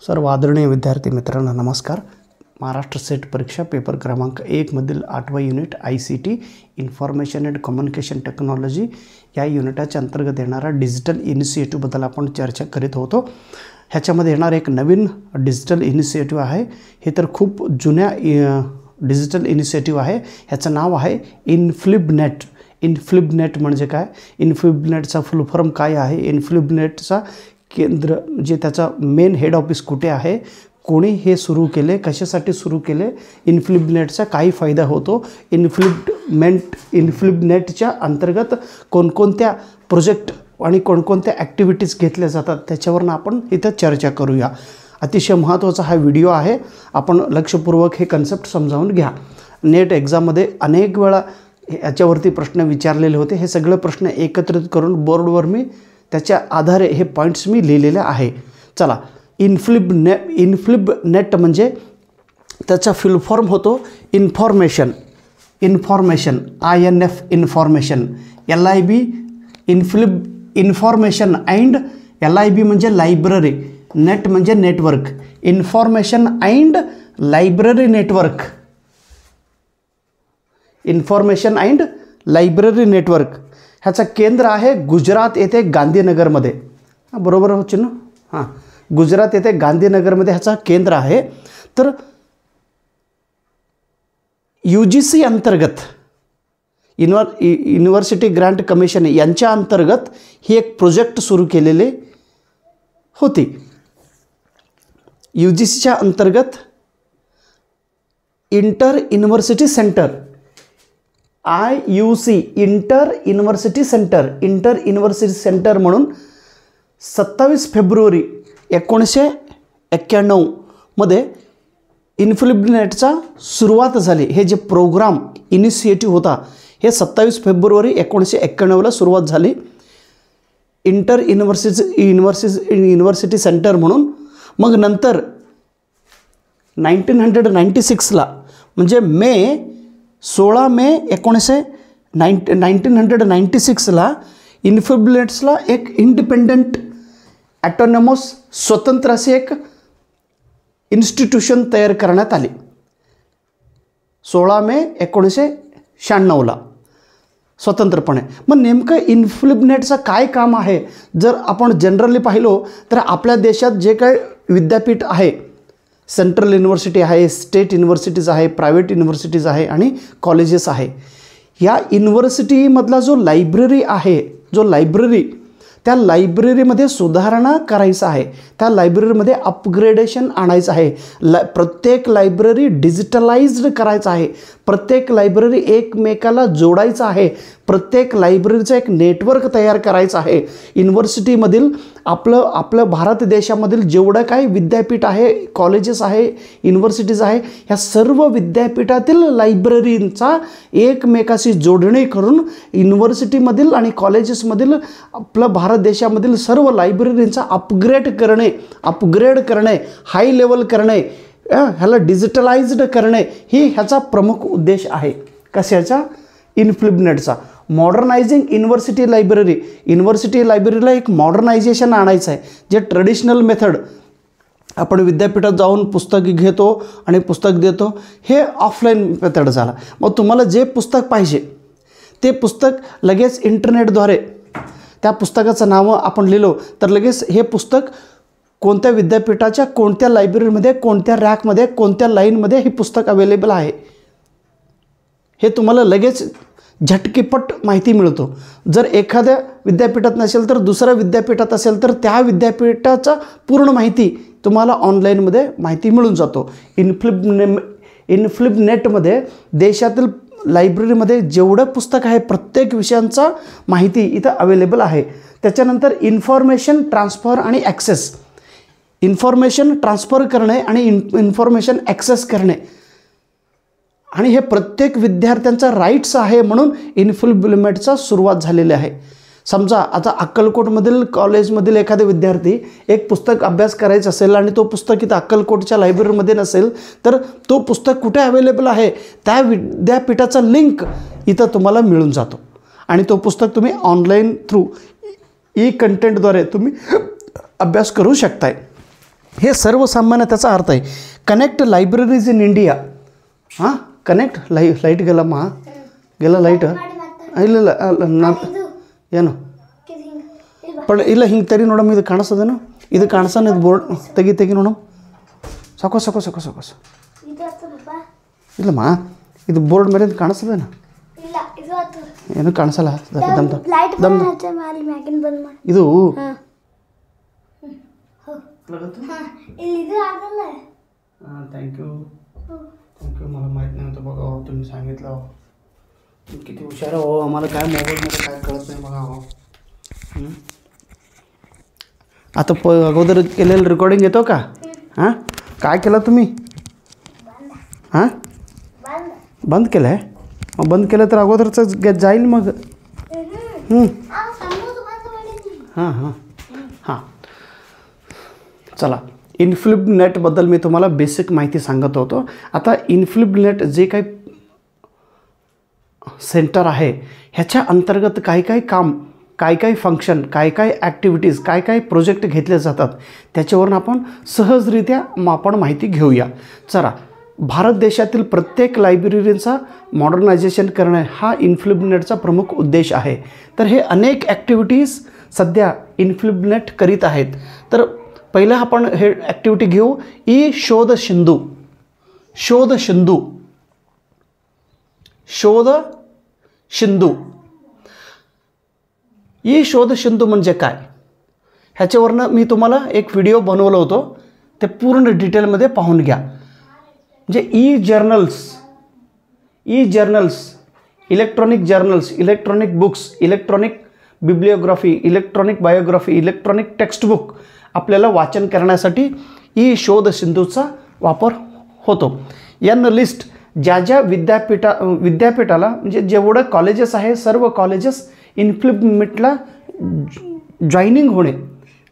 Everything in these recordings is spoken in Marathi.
सर्व आदरणीय विद्यार्थी मित्रांनो नमस्कार। महाराष्ट्र सेट परीक्षा पेपर क्रमांक 1 मधील 8वा unit ICT information and communication technology या युनिटच्या अंतर्गत येणारा डिजिटल इनिशिएटिव्ह बद्दल आपण चर्चा करीत होतो। ह्याच्यामध्ये येणार एक नवीन डिजिटल इनिशिएटिव्ह आहे। हे तर खूप जुन्या डिजिटल इनिशिएटिव्ह आहे। ह्याचं नाव आहे इनफ्लिबनेट। इनफ्लिबनेट म्हणजे काय? इनफ्लिबनेटचा फुल फॉर्म काय आहे? इनफ्लिबनेटचा केंद्र जे त्याचा मेन हेड ऑफिस कुठे आहे, कोणी हे सुरू केले, कशासाठी सुरू केले, इनफ्लिबनेटचा काय फायदा होतो, इनफ्लिबनेटच्या अंतर्गत कोणकोणत्या प्रोजेक्ट आणि कोणकोणत्या ॲक्टिव्हिटीज घेतल्या जातात त्याच्यावर आपण इथं चर्चा करूया। अतिशय महत्त्वाचा हा व्हिडिओ आहे। आपण लक्षपूर्वक हे कन्सेप्ट समजावून घ्या। नेट एग्जाममध्ये अनेक वेळा याच्यावरती प्रश्न विचारलेले होते। हे सगळे प्रश्न एकत्रित करून बोर्डवर मी त्याच्या आधारे हे पॉइंट्स मी लिहिलेले आहे। चला, इनफ्लिबनेट म्हणजे त्याचा फुल फॉर्म होतो information INF information, LIB information and LIB म्हणजे लायब्ररी, नेट म्हणजे network, information and library network, information and library network. ह्याचं केंद्र आहे गुजरात येथे गांधीनगरमध्ये। बरोबर हो चिन्ह? हां, गुजरात येथे गांधीनगरमध्ये ह्याचं केंद्र आहे। तर UGC अंतर्गत युनिव्हर्सिटी ग्रँट कमिशन यांच्या अंतर्गत ही एक प्रोजेक्ट सुरू केलेले होती। UGCच्या अंतर्गत inter university centre IUC inter university centre म्हणून 27 फेब्रुवारी 1991 मध्ये इनफ्लिबनेटचा सुरुवात झाली। हे जे प्रोग्राम इनिशिएटिव्ह होता हे 27 फेब्रुवारी 1991 ला सुरुवात झाली इंटर युनिव्हर्सिटी सेंटर म्हणून। मग नंतर 1996 ला म्हणजे 16 मे 1996 ला इनफ्लिबनेट्सला एक इंडिपेंडंट ॲटोनॉमस स्वतंत्र असे एक इन्स्टिट्यूशन तयार करण्यात आले। 16 मे 1996 ला स्वतंत्रपणे। मग नेमकं इनफ्लिबनेटचं काय काम आहे जर आपण जनरली पाहिलो तर आपल्या देशात जे काही विद्यापीठ आहे, सेंट्रल युनिव्हर्सिटी आहे, स्टेट युनिव्हर्सिटीज आहे, प्रायव्हेट युनिव्हर्सिटीज आहे आणि कॉलेजेस आहे। या युनिव्हर्सिटीमधला जो लायब्ररी आहे, त्या लायब्ररीमध्ये सुधारणा करायचं आहे, त्या लायब्ररीमध्ये अपग्रेडेशन आणायचं आहे, प्रत्येक लायब्ररी डिजिटलाइज्ड करायचं आहे, प्रत्येक लायब्ररी एकमेकाला जोडायचं आहे, प्रत्येक लायब्ररीचं एक नेटवर्क तयार करायचं आहे। युनिव्हर्सिटीमधील आपलं भारत देशामधील जेवढं काही विद्यापीठ आहे, कॉलेजेस आहे, युनिव्हर्सिटीज आहे, ह्या सर्व विद्यापीठातील लायब्ररींचा एकमेकाशी जोडणी करून युनिव्हर्सिटीमधील आणि कॉलेजेसमधील आपलं भारत देशामधील सर्व लायब्ररींचा अपग्रेड करणे, हाय लेवल करणे, ह्याला डिजिटलाइज्ड करणे ही ह्याचा प्रमुख उद्देश आहे। कशाचा? इनफ्लिबनेटचा। मॉडर्नायझिंग युनिव्हर्सिटी लायब्ररीला एक मॉडर्नायझेशन आणायचं आहे। जे ट्रेडिशनल मेथड आपण विद्यापीठात जाऊन पुस्तक घेतो आणि पुस्तक देतो, हे ऑफलाईन मेथड झाला। मग तुम्हाला जे पुस्तक पाहिजे ते पुस्तक लगेच इंटरनेटद्वारे त्या पुस्तकाचं नाव आपण लिहिलो तर लगेच हे पुस्तक कोणत्या विद्यापीठाच्या कोणत्या लायब्ररीमध्ये, कोणत्या रॅकमध्ये, कोणत्या लाईनमध्ये हे पुस्तक अवेलेबल आहे हे तुम्हाला लगेच झटकीपट माहिती मिळतो। जर एखाद्या विद्यापीठात नसेल तर दुसऱ्या विद्यापीठात असेल तर त्या विद्यापीठाचा पूर्ण माहिती तुम्हाला ऑनलाईनमध्ये माहिती मिळून जातो। इनफ्लिबनेटमध्ये देशातील लायब्ररीमध्ये जेवढं पुस्तक आहे प्रत्येक विषयांचा माहिती इथं अवेलेबल आहे। त्याच्यानंतर इन्फॉर्मेशन ट्रान्सफर आणि ॲक्सेस, इन्फॉर्मेशन ट्रान्सफर करणे आणि इन्फॉर्मेशन ॲक्सेस करणे, आणि हे प्रत्येक विद्यार्थ्यांचा राईट्स आहे म्हणून इनफ्लिबनेटचा सुरुवात झालेली आहे। समजा आता अक्कलकोटमधील कॉलेजमधील एखादा विद्यार्थी एक पुस्तक अभ्यास करायचं असेल आणि तो पुस्तक इथं अक्कलकोटच्या लायब्ररीमध्ये नसेल तर तो पुस्तक कुठे अवेलेबल आहे त्या विद्यापीठाचा लिंक इथं तुम्हाला मिळून जातो आणि तो पुस्तक तुम्ही ऑनलाईन थ्रू कंटेंटद्वारे तुम्ही अभ्यास करू शकताय। हे सर्वसामान्य त्याचा अर्थ आहे. Connect libraries in India. हां, कनेक्ट ಲೈಟ್ ಗೆಲ್ಲಮ್ಮ ಗೆಲ್ಲ ಲೈಟ್ ಇಲ್ಲ ಏನು पण ಇಲ್ಲ ಹಿಂಗೆ ತೆಗಿ ನೋಡಮ್ಮ. ಇದು ಕಾಣಿಸ್ತದೇನು? ಇದು ಕಾಣಿಸೋಣ. ಇದು ಬೋರ್ಡ್ ತೆಗಿ ನೋಡಮ್ಮ. ಸಾಕು ಇಲ್ಲಮ್ಮ, ಇದು ಬೋರ್ಡ್ ಮೇಲೆ ಕಾಣಿಸ್ತದೇನು? ಏನು ಕಾಣಿಸಲ್ಲ. ಇದು थँक्यू मला माहीत नव्हतं बघा. तुम्ही सांगितलं. किती हुशार हो. आम्हाला काय मोबाईलमध्ये काय कळत नाही बघा. आता अगोदर केलेलं रेकॉर्डिंग येतो का? हां, काय केलं तुम्ही? हां, बंद केलं आहे. मग बंद केलं तर अगोदरचं जाईल मग. हां, चला. इन्फ्लिब नेटबद्दल मी तुम्हाला बेसिक माहिती सांगत होतो. आता इन्फ्लिब नेट जे काही सेंटर आहे ह्याच्या अंतर्गत काही काम, काही फंक्शन, काही ॲक्टिव्हिटीज, काही प्रोजेक्ट घेतले जातात. त्याच्यावरून आपण सहजरित्या आपण माहिती घेऊया. चला, भारत देशातील प्रत्येक लायब्ररीचा मॉडर्नायझेशन करणे हा इन्फ्लिब नेटचा प्रमुख उद्देश आहे. तर हे अनेक ॲक्टिव्हिटीज सध्या इन्फ्लिब नेट करीत आहेत. तर पहिलं आपण हे ॲक्टिव्हिटी घेऊ. शोध सिंधू. शोध सिंधू म्हणजे काय ह्याच्यावरनं मी तुम्हाला एक व्हिडिओ बनवलं होतं. ते पूर्ण डिटेलमध्ये पाहून घ्या. म्हणजे E journals, electronic journals, electronic books, electronic bibliography, electronic biography, electronic textbook आपल्याला वाचन करण्यासाठी शोध सिंधूचा वापर होतो. यानं लिस्ट ज्या विद्यापीठाला म्हणजे जेवढं कॉलेजेस आहे सर्व कॉलेजेस इन्फ्लिब नेटला जॉईनिंग होणे,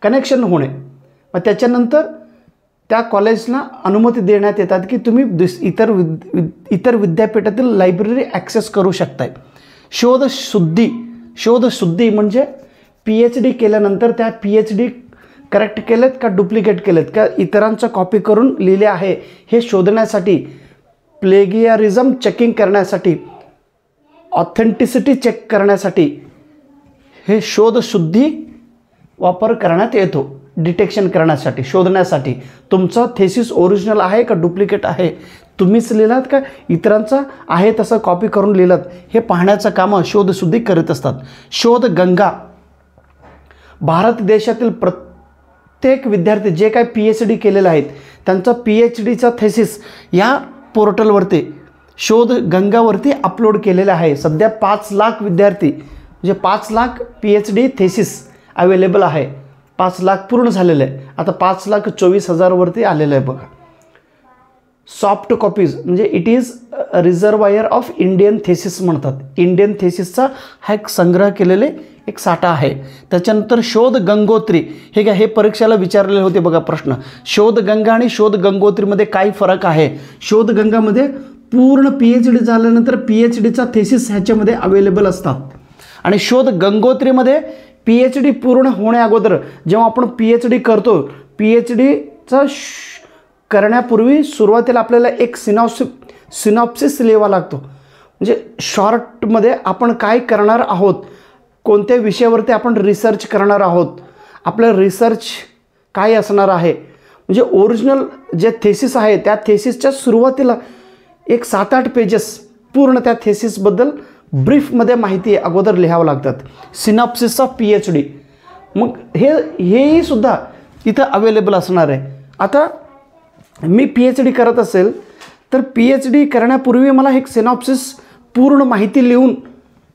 कनेक्शन होणे, मग त्याच्यानंतर त्या कॉलेजला अनुमती देण्यात येतात की तुम्ही इतर विद्यापीठातील लायब्ररी ॲक्सेस करू शकताय. शोधशुद्धी म्हणजे PhD केल्यानंतर त्या PhD करेक्ट केलेत का डुप्लिकेट केलेत का इतरांचं कॉपी करून लिहिले आहे हे शोधण्यासाठी, प्लेगियारिझम चेकिंग करण्यासाठी, ऑथेंटिसिटी चेक करण्यासाठी हे शोधशुद्धी वापर करण्यात येतो. डिटेक्शन करण्यासाठी, शोधण्यासाठी तुमचं थेसिस ओरिजिनल आहे का डुप्लिकेट आहे, तुम्हीच लिहिलात का इतरांचं आहे तसं कॉपी करून लिहिलात, हे पाहण्याचं कामं शोधशुद्धी करीत असतात. शोधगंगा. भारत देशातील प्रत्येक विद्यार्थी जे काही PhD केलेले आहेत त्यांचा PhDचा थेसिस या पोर्टलवरती शोधगंगावरती अपलोड केलेला आहे. सध्या 5 लाख विद्यार्थी म्हणजे 5 लाख PhD थेसिस अवेलेबल आहे. 5 लाख पूर्ण झालेलं आहे. आता 5,24,000वरती आलेलं आहे बघा. सॉफ्ट कॉपीज म्हणजे it is reservoir of Indian thesis म्हणतात. इंडियन थेसिसचा हा एक संग्रह केलेले एक साठा आहे. त्याच्यानंतर शोध गंगोत्री. हे काय, हे परीक्षेला विचारलेले होते बघा प्रश्न. शोधगंगा आणि शोध गंगोत्रीमध्ये काय फरक आहे. शोधगंगामध्ये पूर्ण PhD झाल्यानंतर PhDचा थेसिस ह्याच्यामध्ये अवेलेबल असतात आणि शोध गंगोत्रीमध्ये PhD पूर्ण होण्या अगोदर जेव्हा आपण PhD करतो, PhDचा करण्यापूर्वी सुरुवातीला आपल्याला एक सिनॉप्सिस लिहावा लागतो. म्हणजे शॉर्टमध्ये आपण काय करणार आहोत, कोणत्या विषयावरती आपण रिसर्च करणार आहोत, आपलं रिसर्च काय असणार आहे. म्हणजे ओरिजिनल जे थेसिस आहे त्या थेसिसच्या सुरुवातीला एक 7-8 पेजेस पूर्ण त्या थेसिसबद्दल ब्रीफमध्ये माहिती अगोदर लिहावं लागतात. Synopsis of PhD. मग हेही सुद्धा इथं अवेलेबल असणार आहे. आता मी PhD करत असेल तर PhD करण्यापूर्वी मला एक सिनॉप्सिस पूर्ण माहिती लिहून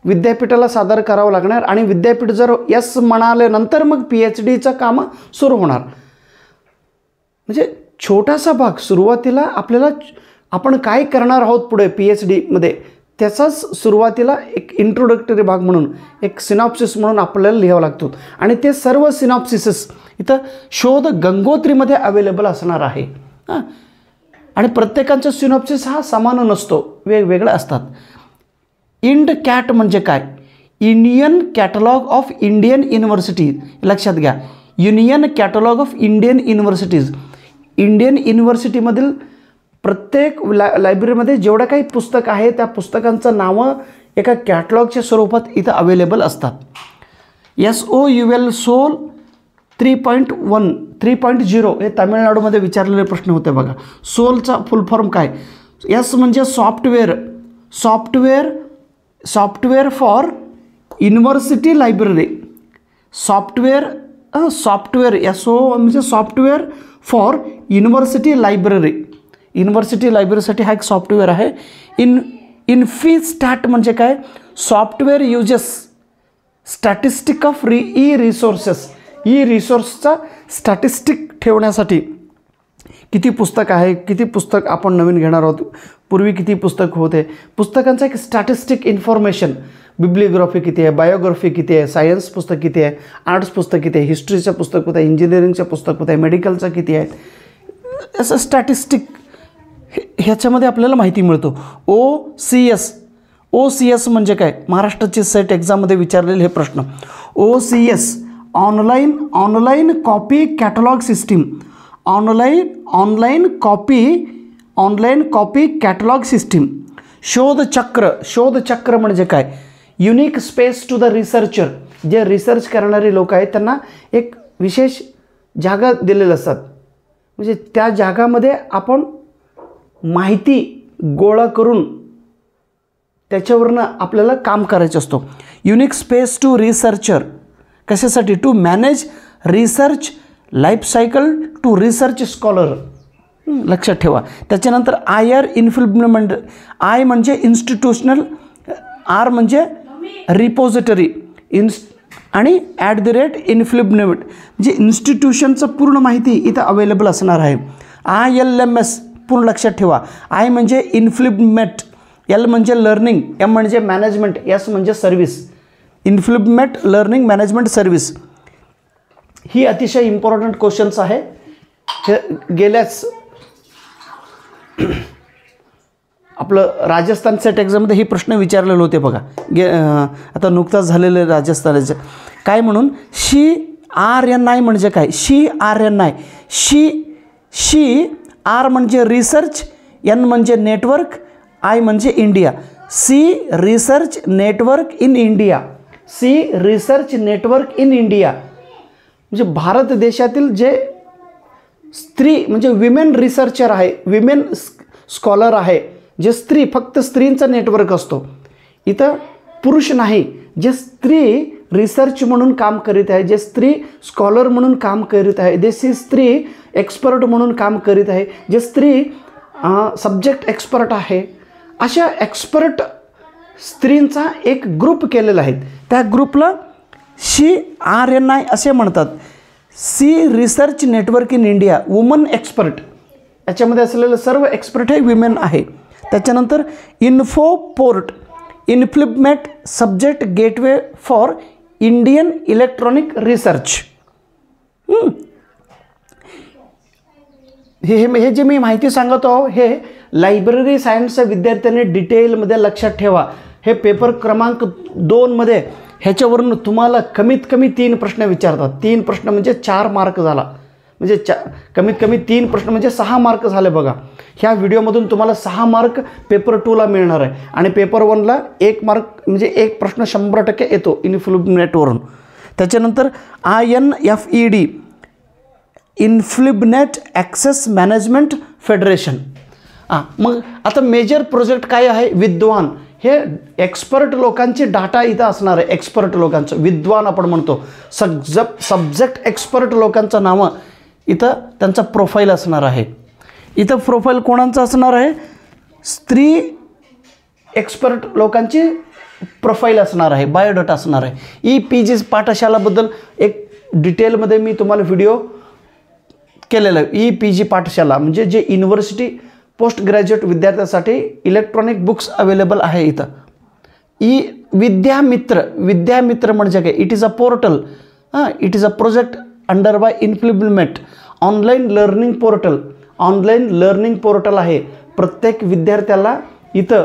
विद्यापीठाला सादर करावं लागणार आणि विद्यापीठ जर यस म्हणाल्यानंतर मग PhDचं कामं सुरू होणार. म्हणजे छोटासा भाग सुरुवातीला आपल्याला आपण काय करणार आहोत पुढे PhDमध्ये त्याचाच सुरुवातीला एक इंट्रोडक्टरी भाग म्हणून एक सिनॉप्सिस म्हणून आपल्याला लिहावं लागतो आणि ते सर्व सिनॉप्सिसेस इथं शोध गंगोत्रीमध्ये अवेलेबल असणार आहे. आणि प्रत्येकाचा सिनॉप्सिस हा समान नसतो, वेगवेगळे असतात. INDCAT म्हणजे काय, Indian catalogue of Indian university. लक्षात घ्या, union catalogue of Indian universities. Indian युनिव्हर्सिटीमधील प्रत्येक लायब्ररीमध्ये जेवढं काही पुस्तक आहे त्या पुस्तकांचं नावं एका कॅटलॉगच्या स्वरूपात इथं अवेलेबल असतात. SOUL सोल 3.1 3.0 हे तामिळनाडूमध्ये विचारलेले प्रश्न होते बघा. सोलचा फुल फॉर्म काय? एस म्हणजे software for university library. Software SO म्हणजे software for university library. University लायब्ररीसाठी हा एक सॉफ्टवेअर आहे. इन्फिस्टॅट म्हणजे काय? Software uses statistic of resources. रिसोर्सचा स्टॅटिस्टिक ठेवण्यासाठी किती पुस्तक आहे, किती पुस्तक आपण नवीन घेणार आहोत, पूर्वी किती पुस्तक होते, पुस्तकांचा एक स्टॅटिस्टिक इन्फॉर्मेशन. बिब्लिओग्राफी किती आहे, बायोग्राफी किती आहे, सायन्स पुस्तक किती आहे, आर्ट्स पुस्तक किती आहे, हिस्ट्रीचं पुस्तक होतं आहे, इंजिनिअरिंगचं पुस्तक होतं आहे, मेडिकलचं किती आहे, असं स्टॅटिस्टिक ह्याच्यामध्ये आपल्याला माहिती मिळतो. OCS म्हणजे काय? महाराष्ट्राची सेट एक्झाममध्ये विचारलेले हे प्रश्न. OCS online copy catalogue system. Online copy catalogue system. Shodhchakra म्हणजे काय? Unique space to the researcher. जे रिसर्च करणारे लोक आहेत त्यांना एक विशेष जागा दिलेल्या असतात, म्हणजे त्या जागामध्ये आपण माहिती गोळा करून त्याच्यावरनं आपल्याला काम करायचं असतो. युनिक स्पेस टू रिसर्चर कशासाठी? To manage research life cycle to research scholar. लक्षात ठेवा. त्याच्यानंतर IR इन्फ्लुएन्समेंट. I म्हणजे इन्स्टिट्यूशनल, R म्हणजे रिपोजिटरी आणि @इन्फ्लुएन्समेंट म्हणजे इन्स्टिट्यूशनचं पूर्ण माहिती इथं अवेलेबल असणार आहे. ILMS पूर्ण लक्षात ठेवा. I म्हणजे इन्फ्लुएन्समेंट, L म्हणजे लर्निंग, M म्हणजे मॅनेजमेंट, S म्हणजे service. INFLIBNET learning management service. ही अतिशय इम्पॉर्टंट क्वेश्चन्स आहे. हे गेल्याच आपलं राजस्थान सेट एक्झाममध्ये हे प्रश्न विचारलेले होते बघा. आता नुकताच झालेले राजस्थानाचे काय म्हणून CRNI म्हणजे काय? CRNI. R म्हणजे रिसर्च, N म्हणजे नेटवर्क, I म्हणजे India. Research network in India. Research network in India म्हणजे भारत देशातील जे स्त्री म्हणजे विमेन रिसर्चर आहे, विमेन स्कॉलर आहे, जे स्त्री, फक्त स्त्रींचा नेटवर्क असतो. इथं पुरुष नाही. जे स्त्री रिसर्च म्हणून काम करीत आहे, जे स्त्री स्कॉलर म्हणून काम करीत आहे, जे स्त्री एक्सपर्ट म्हणून काम करीत आहे, जे स्त्री सब्जेक्ट एक्सपर्ट आहे, अशा एक्सपर्ट स्त्रींचा एक ग्रुप केलेला आहे. त्या ग्रुपला CRNI असे म्हणतात. Research network in India woman expert. याच्यामध्ये असलेलं सर्व एक्सपर्ट हे विमेन आहे. त्याच्यानंतर Infoport INFLIBNET subject gateway for Indian electronic research. हे जे मी माहिती सांगत आहो हे लायब्ररी सायन्सच्या विद्यार्थ्यांनी डिटेलमध्ये लक्षात ठेवा. हे पेपर क्रमांक 2 मध्ये ह्याच्यावरून तुम्हाला कमीत कमी 3 प्रश्न विचारतात. 3 प्रश्न म्हणजे 4 मार्क झाला, म्हणजे कमीत कमी 3 प्रश्न म्हणजे 6 मार्क झाले बघा. ह्या व्हिडिओमधून तुम्हाला 6 मार्क पेपर 2ला मिळणार आहे आणि पेपर 1ला 1 मार्क म्हणजे 1 प्रश्न 100% येतो इन्फ्लुएन्समेंटवरून. त्याच्यानंतर INFED इन्फ्लुएन्समेंट ॲक्सेस मॅनेजमेंट फेडरेशन. मग आता मेजर प्रोजेक्ट काय आहे? विद्वान. हे एक्सपर्ट लोकांचे डाटा इथं असणार आहे. एक्सपर्ट लोकांचं विद्वान आपण म्हणतो. सब्जेक्ट एक्सपर्ट लोकांचं नावं इथं त्यांचा प्रोफाईल असणार आहे. इथं प्रोफाईल कोणाचं असणार आहे? स्त्री एक्सपर्ट लोकांची प्रोफाईल असणार आहे, बायोडाटा असणार आहे. EPG पाठशालाबद्दल एक डिटेलमध्ये मी तुम्हाला व्हिडिओ केलेला आहे. EPG पाठशाला म्हणजे जे युनिव्हर्सिटी पोस्ट ग्रॅज्युएट विद्यार्थ्यांसाठी इलेक्ट्रॉनिक बुक्स अवेलेबल आहे इथं. विद्यामित्र म्हणजे काय? It is a portal. It is a project under by INFLIBNET. Online learning portal आहे. प्रत्येक विद्यार्थ्याला इथं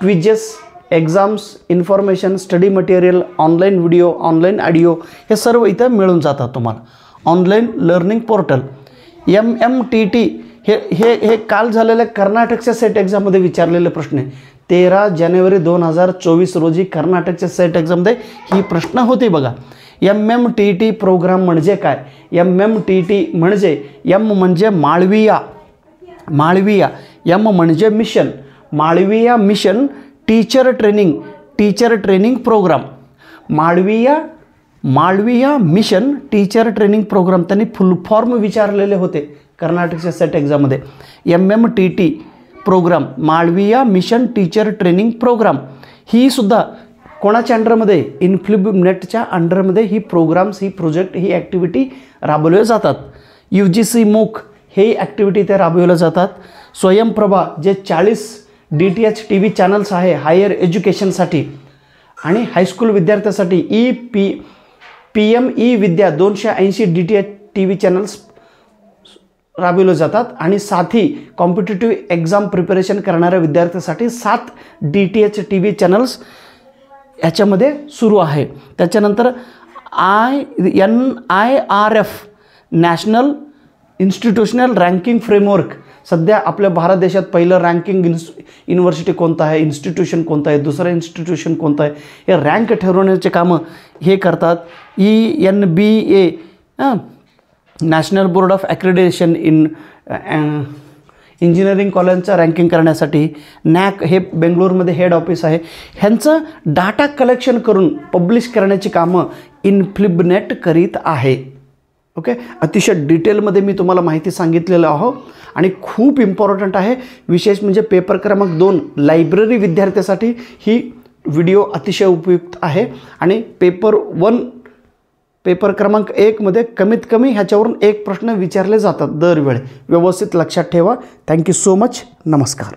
quizzes, exams, information, study material, online video, online audio हे सर्व इथं मिळून जातात तुम्हाला. Online learning portal. MMTT हे हे हे काल झालेल्या कर्नाटकच्या सेट एक्झाममध्ये विचारलेले प्रश्न आहे. 13 जानेवारी 2024 रोजी कर्नाटकच्या सेट एक्झाममध्ये ही प्रश्न होते बघा. MMTT प्रोग्राम म्हणजे काय? MMTT म्हणजे M म्हणजे माळविया, माळविया, M म्हणजे mission, Malaviya mission teacher training program, Malaviya mission teacher training program. त्यांनी फुल फॉर्म विचारलेले होते कर्नाटकच्या सेट एक्झाममध्ये. MMTT program, Malaviya mission teacher training program, ही सुद्धा कोणाच्या अंडरमध्ये? इन्फ्लिबनेटच्या अंडरमध्ये ही प्रोग्राम्स, ही प्रोजेक्ट, ही ॲक्टिव्हिटी राबवले जातात. UGC MOOC हे ॲक्टिव्हिटी ते राबवल्या जातात. स्वयंप्रभा जे 40 DTH TV चॅनल्स आहे हायर एज्युकेशनसाठी आणि हायस्कूल विद्यार्थ्यांसाठी. PM विद्या 280 DTH TV चॅनल्स राबवले जातात आणि साथी कॉम्पिटिटिव्ह एक्झाम प्रिपरेशन करणाऱ्या विद्यार्थ्यांसाठी 7 DTH TV चॅनल्स याच्यामध्ये सुरू आहे. त्याच्यानंतर NIRF national institutional ranking framework, सध्या आपल्या भारत देशात पहिलं रँकिंग युनिव्हर्सिटी कोणतं आहे, इन्स्टिट्यूशन कोणतं आहे, दुसरं इन्स्टिट्यूशन कोणतं आहे, हे रँक ठरवण्याचे कामं हे करतात. ENBA national board of accreditation engineering कॉलेजचं रँकिंग करण्यासाठी. NAC हे बेंगळूरमध्ये हेड ऑफिस आहे. ह्यांचं डाटा कलेक्शन करून पब्लिश करण्याची कामं इन्फ्लिबनेट करीत आहे. ओके, अतिशय डिटेलमध्ये मी तुम्हाला माहिती सांगितलेलं आहो आणि खूप इम्पॉर्टंट आहे. विशेष म्हणजे पेपर क्रमांक 2 लायब्ररी विद्यार्थ्यासाठी ही व्हिडिओ अतिशय उपयुक्त आहे आणि पेपर क्रमांक 1 मध्ये कमीत कमी ह्याच्यावरून एक प्रश्न विचारले जातात दरवेळी. व्यवस्थित लक्षात ठेवा. Thank you so much. नमस्कार.